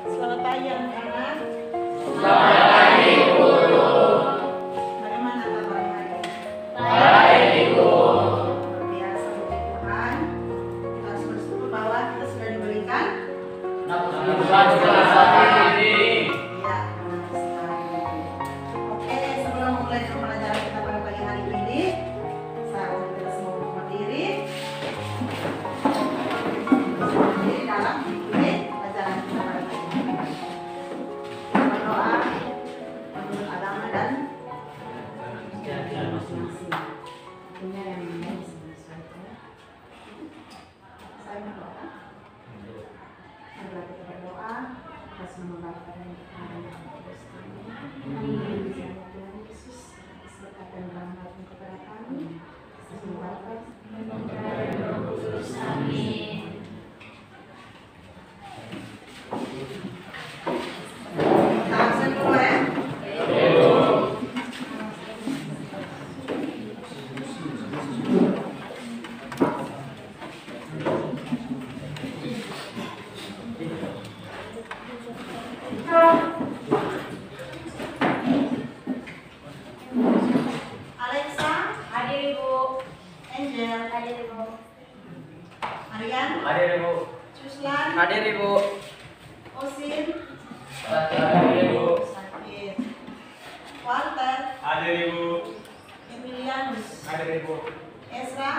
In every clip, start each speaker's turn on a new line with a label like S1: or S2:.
S1: Selamat pagi anak-anak.
S2: Selamat pagi, Guru.
S1: Bagaimana kabar hari ini?
S2: Baik, Ibu.
S1: Biasa puji Tuhan. Kita harus bersyukur bahwa kita sudah diberikan.
S2: Nafas saat ini.
S1: Ya, benar sekali. Oke, sebelum memulai pembelajaran kita pada pagi hari ini, saya mohon kita semua untuk berdiri. Berdiri dalam mengikuti pelajaran kita pada pagi ini. Berdoa menurut agama dan masing-masing. Tentunya yang baik sesuai. Saya berdoa. Marilah kita berdoa atas nama Bapa dan Putra dan Roh Kudus. Amin. Tuhan Yesus, berkat dan rahmat-Mu kepada kami. Semoga Bapa dan Roh Kudus. Amin. Kita absen dulu ya. Alexa, hadir Ibu. Angel, hadir Ibu. Marian,
S2: Hadir, Ibu.
S1: Suslan,
S2: Hadir, Ibu.
S1: Osin,
S2: Hadir, Ibu.
S1: sakit. Walter,
S2: Hadir, Ibu.
S1: Emilianus,
S2: Hadir, Ibu.
S1: Ezra,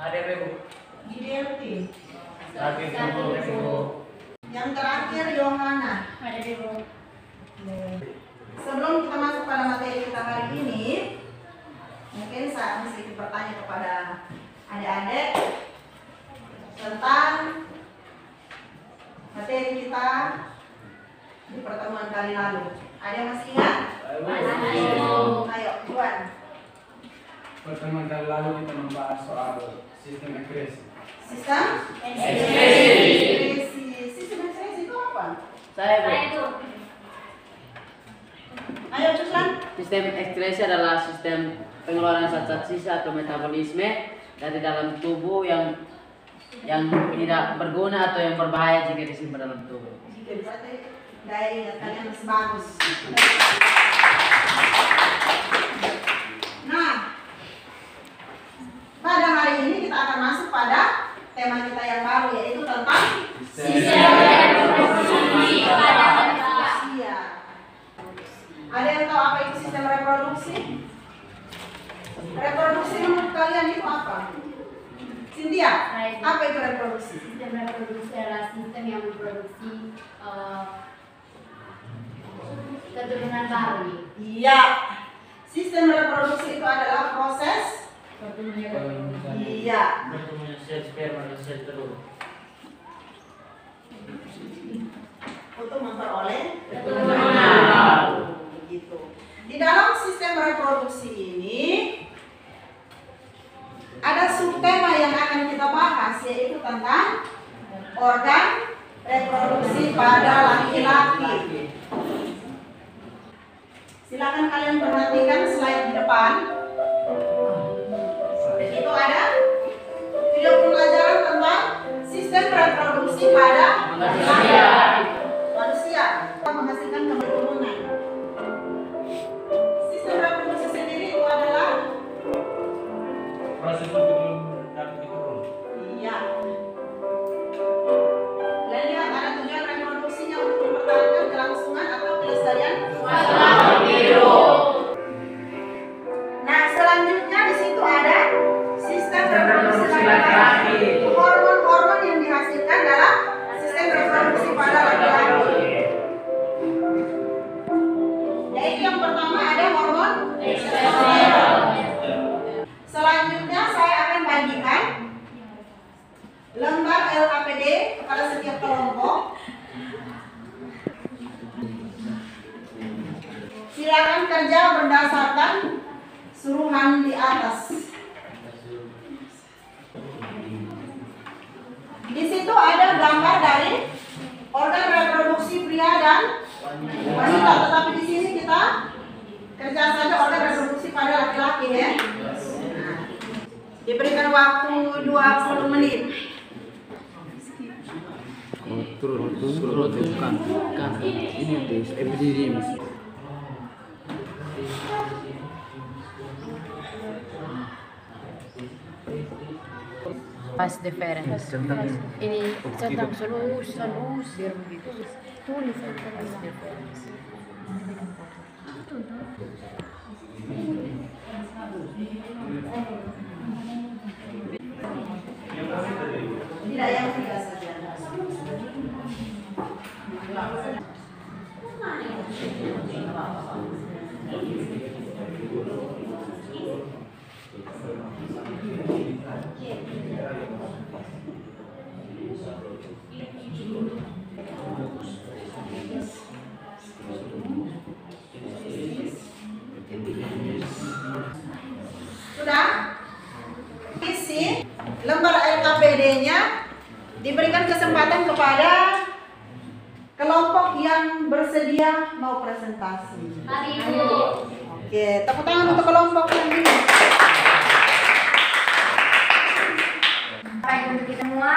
S2: Hadir, Ibu.
S1: Gideonti.
S2: Hadir, Ibu.
S1: Yang terakhir Yohana.
S3: Hadir Ibu.
S1: Sebelum kita masuk pada materi kita hari ini, mungkin saya sedikit bertanya kepada adik-adik tentang materi kita di pertemuan kali lalu. Ada yang masih ingat? Ayo, Juan.
S4: Pertemuan kali lalu kita membahas soal sistem ekspresi.
S1: Sistem
S3: Ekspresi.
S1: Sistem ekspresi itu apa?
S2: Saya, Bu.
S1: Ayo, Suslan.
S5: Sistem ekskresi adalah sistem pengeluaran zat-zat sisa atau metabolisme dari dalam tubuh yang tidak berguna atau yang berbahaya jika disimpan dalam tubuh.
S1: Oke, berarti daya ingat kalian masih bagus. Nah, pada hari ini kita akan masuk pada tema kita yang baru, yaitu tentang
S3: Sistem reproduksi pada
S1: manusia. Ada yang tahu apa itu sistem reproduksi? Reproduksi menurut kalian itu apa? Cynthia, apa itu reproduksi?
S3: Sistem reproduksi adalah sistem yang memproduksi keturunan baru.
S1: Iya. Sistem reproduksi itu adalah proses. Iya.
S2: Bertemunya sel sperma dan sel telur.
S1: Untuk memperoleh
S2: Keturunan.
S1: begitu. Di dalam sistem reproduksi ini ada subtema yang akan kita bahas, yaitu tentang organ reproduksi pada laki-laki. Silakan kalian perhatikan slide di depan. Itu ada video pembelajaran tentang sistem reproduksi pada
S2: Manusia.
S1: manusia menghasilkan keturunan. Sistem reproduksi sendiri itu adalah
S2: Proses untuk mendapat keturunan.
S1: iya. Kalian lihat ada tujuan reproduksinya untuk mempertahankan kelangsungan atau kelestarian. Nah, selanjutnya di situ ada sistem reproduksi laki-laki. Hormon-hormon yang dihasilkan dalam sistem reproduksi pada laki-laki. Yaitu yang pertama ada hormon testosteron. Selanjutnya saya akan bagikan lembar LKPD kepada setiap kelompok. Silakan kerja berdasarkan suruhan di atas. Di situ ada gambar dari organ reproduksi pria dan wanita, tetapi di sini kita kerja saja organ reproduksi pada laki-laki ya. Nah, diberikan waktu 20 menit.
S4: Turun. skrotum kan ini tes epididymis.
S5: Vas deferens. Ini centang selus biar begitu. Tulis vas deferens.
S1: Tidak yang tiga saja. Sudah? Isi lembar LKPD-nya, diberikan kesempatan kepada kelompok yang bersedia mau presentasi.
S3: Mari Ibu.
S1: Oke, tepuk tangan untuk kelompok yang ini.
S3: Baik untuk kita semua.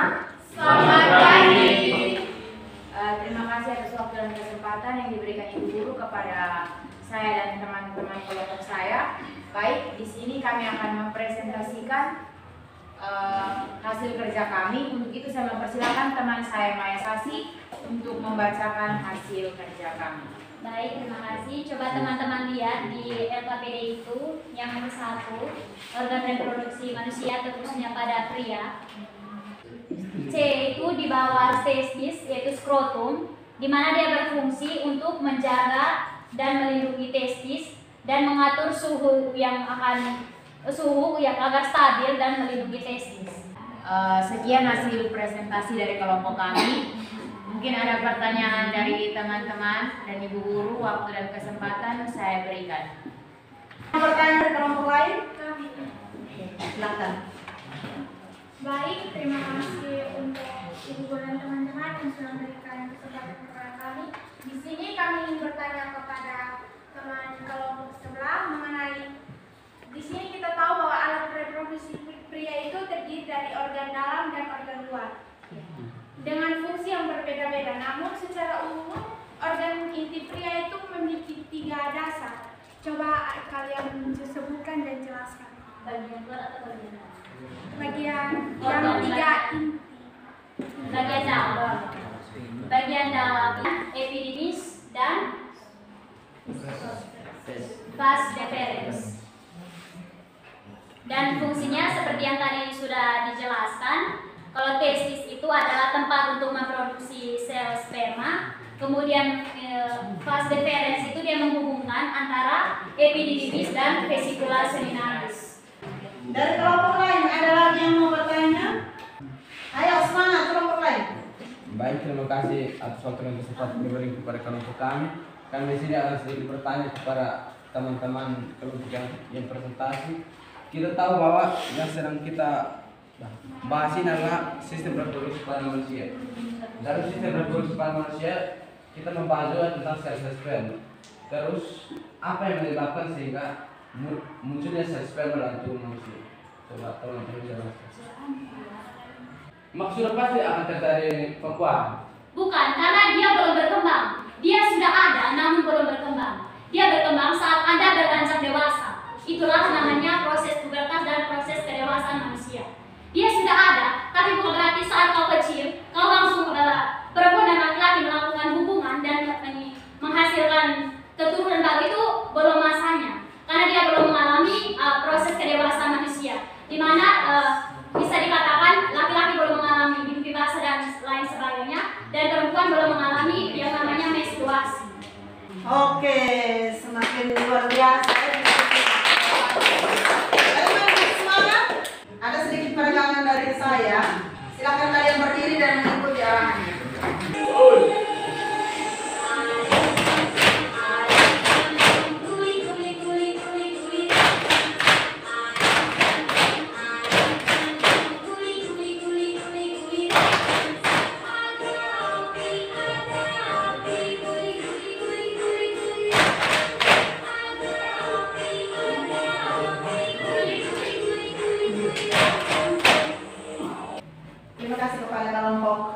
S2: Selamat pagi.
S3: Terima kasih atas waktu dan kesempatan yang diberikan Ibu Guru kepada saya dan teman-teman kelompok saya. Baik, di sini kami akan mempresentasikan hasil kerja kami. Untuk itu saya mempersilakan teman saya Maya Sasi untuk membacakan hasil kerja kami.
S6: Baik, terima kasih. Coba teman-teman lihat di LKPD itu yang nomor 1, organ reproduksi manusia khususnya pada pria. C itu di bawah testis yaitu skrotum, di mana dia berfungsi untuk menjaga dan melindungi testis dan mengatur suhu yang agar stabil dan melindungi testis.
S3: Sekian hasil presentasi dari kelompok kami. Mungkin ada pertanyaan dari teman-teman dan Ibu Guru, waktu dan kesempatan saya berikan.
S1: Pertanyaan dari kelompok lain? Silakan.
S6: Baik, terima kasih untuk Ibu Guru dan teman-teman yang sudah memberikan kesempatan kepada kami. Di sini kami ingin bertanya kepada teman kelompok sebelah mengenai, di sini kita tahu bahwa alat reproduksi pria itu terdiri dari organ dalam dan organ luar dengan fungsi yang berbeda-beda. Namun secara umum organ inti pria itu memiliki 3 dasar. Coba kalian sebutkan dan jelaskan. Bagian luar atau bagian dalam? Bagian yang 3 inti. Bagian dalam. Bagian dalam epididymis dan vas deferens. Dan fungsinya seperti yang tadi sudah dijelaskan. Kalau testis itu adalah tempat untuk memproduksi sel sperma, kemudian vas deferens itu dia menghubungkan antara epididymis dan vesicula seminalis.
S1: Dari kelompok lain ada lagi yang mau bertanya? Ayo semangat kelompok lain.
S4: Baik, terima kasih atas waktu dan kesempatan diberi kepada kelompok kami. Kami di sini akan sedikit bertanya kepada teman-teman kelompok yang presentasi. Kita tahu bahwa yang sedang kita bahas ini adalah sistem reproduksi pada manusia. Dalam sistem reproduksi pada manusia, kita membahas juga tentang sel sperma. Terus, apa yang menyebabkan sehingga munculnya sel sperma dalam tubuh manusia? Coba teman-teman jelaskan. Maksudnya pasti akan terjadi pekuat.
S6: Bukan, karena dia belum berkembang. Dia sudah ada, namun belum berkembang. Dia berkembang saat Anda beranjak dewasa. Itulah namanya proses pubertas dan proses kedewasaan manusia. Dia sudah ada, tapi bukan berarti saat kau kecil, kau langsung perempuan dan laki-laki melakukan hubungan dan menghasilkan keturunan baru, itu belum masanya. Karena dia belum mengalami proses kedewasaan manusia, di mana bisa dikatakan laki-laki belum mengalami mimpi basah dan lain sebagainya, dan perempuan belum mengalami yang namanya menstruasi.
S1: Oke, semakin luar biasa. Ayo semangat. Ada sedikit peregangan dari saya. Silakan kalian berdiri dan mengikuti arahannya. Terima kasih kepada kelompok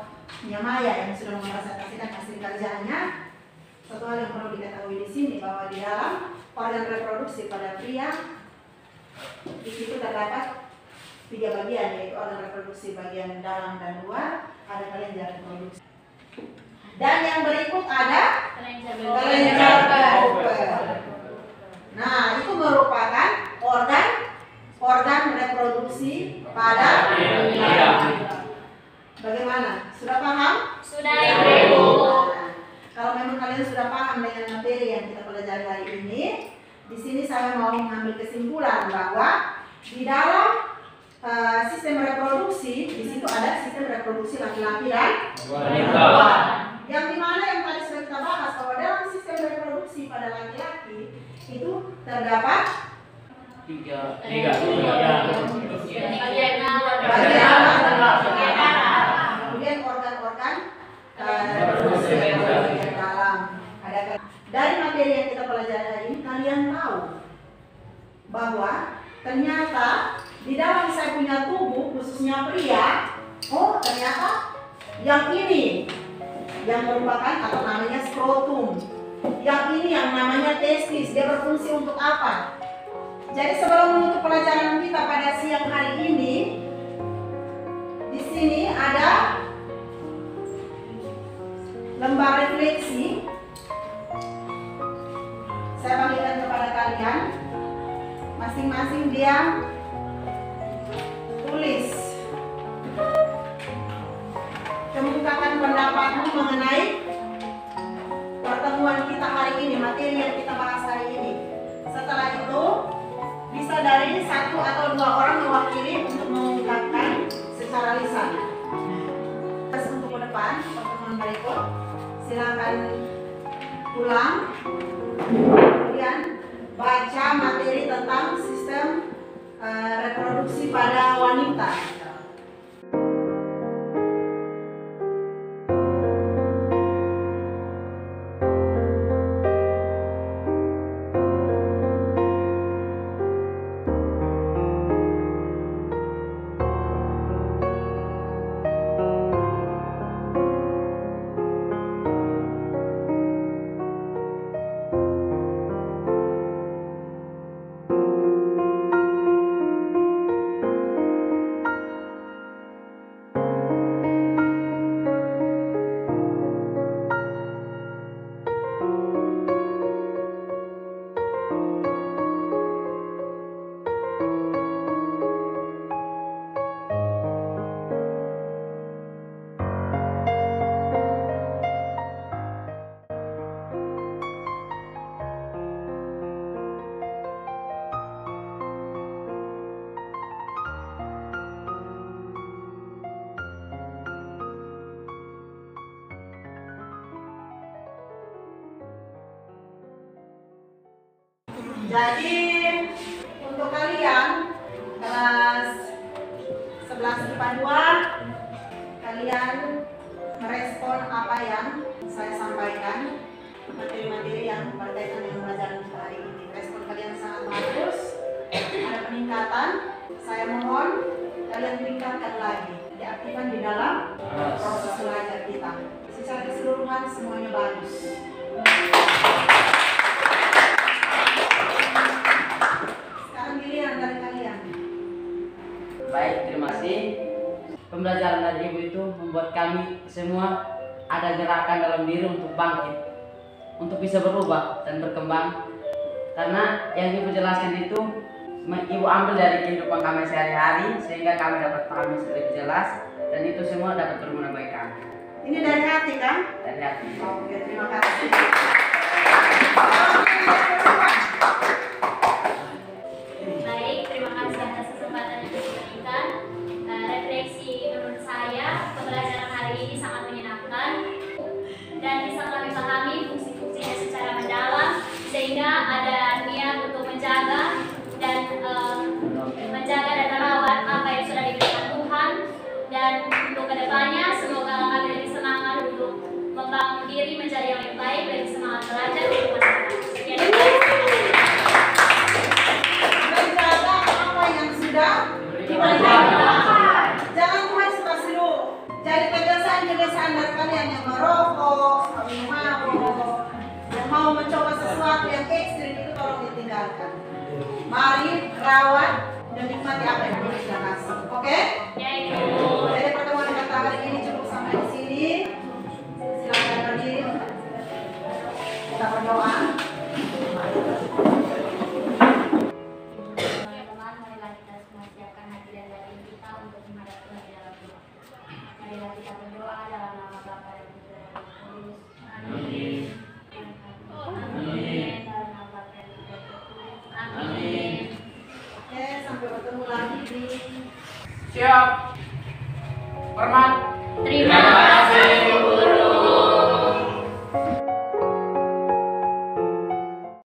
S1: organ reproduksi pada pria. Di situ terdapat 3 bagian, yaitu organ reproduksi bagian dalam dan luar, ada kelenjar reproduksi. Dan yang berikut ada kelenjar Cooper. Nah, itu merupakan organ reproduksi pada pria. Bagaimana? Sudah paham?
S6: Sudah,
S1: Ibu. Nah, kalau memang kalian sudah paham dengan materi yang kita pelajari hari ini, di sini saya mau mengambil kesimpulan bahwa di dalam sistem reproduksi, di situ ada sistem reproduksi laki-laki dan wanita. Yang dimana yang tadi sudah kita bahas bahwa dalam sistem reproduksi pada laki-laki itu terdapat
S5: tiga
S1: kemudian organ-organ reproduksi bagian dalam. Dari materi yang kita pelajari hari ini, kalian tahu bahwa ternyata di dalam saya punya tubuh, khususnya pria, oh ternyata yang ini yang merupakan atau namanya skrotum, yang ini yang namanya testis. Dia berfungsi untuk apa? Jadi sebelum menutup pelajaran kita pada siang hari ini, di sini ada lembar refleksi. Saya bagikan kepada kalian, masing-masing dia tulis, kemukakan pendapatmu mengenai pertemuan kita hari ini, materi yang kita bahas hari ini. Setelah itu bisa dari 1 atau 2 orang mewakili untuk mengungkapkan secara lisan. Terus untuk ke depan, pertemuan berikut silakan ulang, kemudian baca materi tentang sistem reproduksi pada wanita. Jadi untuk kalian kelas 11 IPA 2, kalian merespon apa yang saya sampaikan, materi-materi yang berkaitan dengan pelajaran kita hari ini. Respon kalian sangat bagus, ada peningkatan. Saya mohon kalian tingkatkan lagi, diaktifkan di dalam proses belajar kita. Secara keseluruhan semuanya bagus.
S5: Baik, terima kasih. Pembelajaran dari Ibu itu membuat kami semua ada gerakan dalam diri untuk bangkit, untuk bisa berubah dan berkembang. Karena yang Ibu jelaskan itu Ibu ambil dari kehidupan kami sehari-hari, sehingga kami dapat pahami lebih jelas, dan itu semua dapat berguna bagi kami.
S1: Ini dari hati kan?
S5: Dari hati.
S1: Oke, terima kasih.
S6: Baik, terima kasih atas kesempatan yang diberikan. Refleksi menurut saya pembelajaran hari ini sangat menyenangkan dan bisa kami pahami fungsi-fungsinya secara mendalam, sehingga ada niat untuk menjaga dan merawat apa yang sudah diberikan Tuhan. Dan untuk kedepannya semoga kami lebih semangat untuk membangun diri menjadi yang lebih baik, lebih semangat belajar untuk masyarakat. Sekian, terima kasih.
S1: Menjaga apa yang sudah diberikan. Jangan cuma suka-suka. Jadi kebiasaan-kebiasaan dari kalian yang merokok, minum mabuk, yang mau mencoba sesuatu yang ekstrim itu kalau tolong ditinggalkan. Mari rawat dan nikmati apa yang Ibu sudah kasih. Oke?
S6: Ya, Ibu.
S1: Jadi pertemuan kita hari ini cukup sampai di sini. Silakan berdiri. Kita berdoa.
S6: Teman-teman, marilah kita semua siapkan hati dan batin kita untuk menghadap Tuhan di dalam doa. Marilah kita berdoa dalam nama Bapa dan Putra dan Roh Kudus. Amin. Amin. Dalam nama Bapa dan Putra dan Roh Kudus. Amin.
S1: Oke, sampai bertemu lagi di
S5: Siap. Hormat.
S6: Terima kasih.